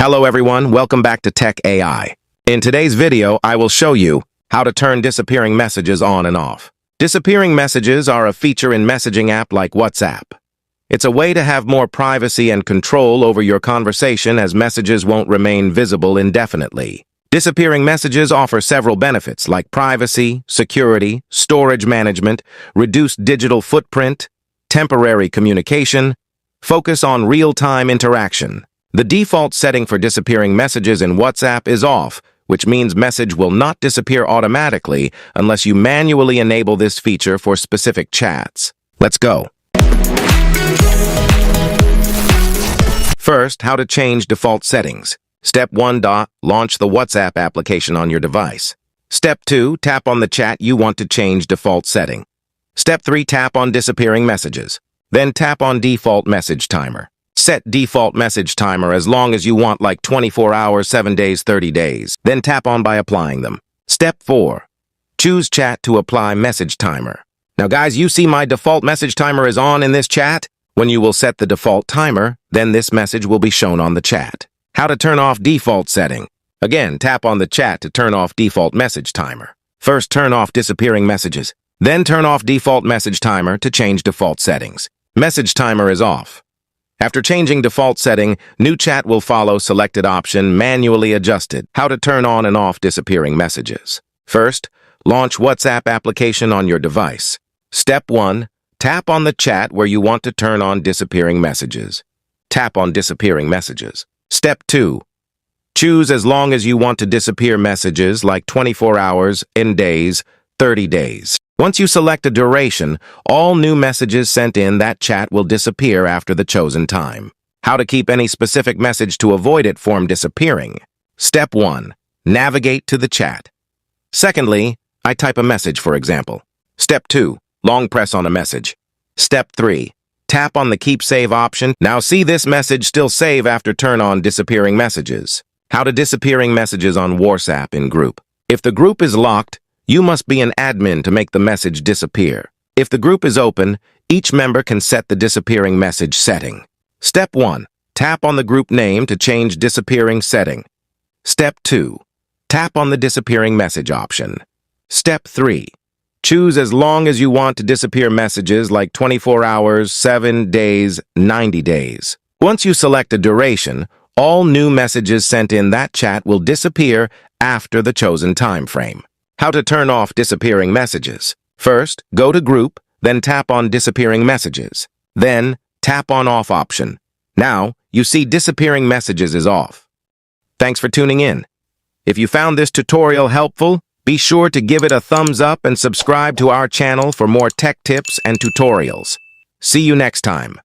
Hello everyone, welcome back to Tech AI. In today's video, I will show you how to turn disappearing messages on and off. Disappearing messages are a feature in messaging app like WhatsApp. It's a way to have more privacy and control over your conversation as messages won't remain visible indefinitely. Disappearing messages offer several benefits like privacy, security, storage management, reduced digital footprint, temporary communication, focus on real-time interaction. The default setting for disappearing messages in WhatsApp is off, which means message will not disappear automatically unless you manually enable this feature for specific chats. Let's go. First, how to change default settings. Step 1. Launch the WhatsApp application on your device. Step 2. Tap on the chat you want to change default setting. Step 3. Tap on disappearing messages. Then tap on default message timer. Set default message timer as long as you want, like 24 hours, 7 days, 30 days. Then tap on by applying them. Step 4. Choose chat to apply message timer. Now guys, you see my default message timer is on in this chat. When you will set the default timer, then this message will be shown on the chat. How to turn off default setting. Again, tap on the chat to turn off default message timer. First, turn off disappearing messages. Then turn off default message timer to change default settings. Message timer is off. After changing default setting, new chat will follow selected option manually adjusted. How to turn on and off disappearing messages. First, launch WhatsApp application on your device. Step 1. Tap on the chat where you want to turn on disappearing messages. Tap on disappearing messages. Step 2. Choose as long as you want to disappear messages, like 24 hours, in days, 30 days. Once you select a duration, all new messages sent in that chat will disappear after the chosen time. How to keep any specific message to avoid it from disappearing. Step 1. Navigate to the chat. Secondly, I type a message, for example. Step 2. Long press on a message. Step 3. Tap on the Keep Save option. Now see this message still save after turn on disappearing messages. How to disappearing messages on WhatsApp in group. If the group is locked, you must be an admin to make the message disappear. If the group is open, each member can set the disappearing message setting. Step 1. Tap on the group name to change disappearing setting. Step 2. Tap on the disappearing message option. Step 3. Choose as long as you want to disappear messages, like 24 hours, 7 days, 90 days. Once you select a duration, all new messages sent in that chat will disappear after the chosen time frame. How to turn off disappearing messages. First, go to Group, then tap on Disappearing Messages. Then, tap on Off option. Now, you see disappearing messages is off. Thanks for tuning in. If you found this tutorial helpful, be sure to give it a thumbs up and subscribe to our channel for more tech tips and tutorials. See you next time.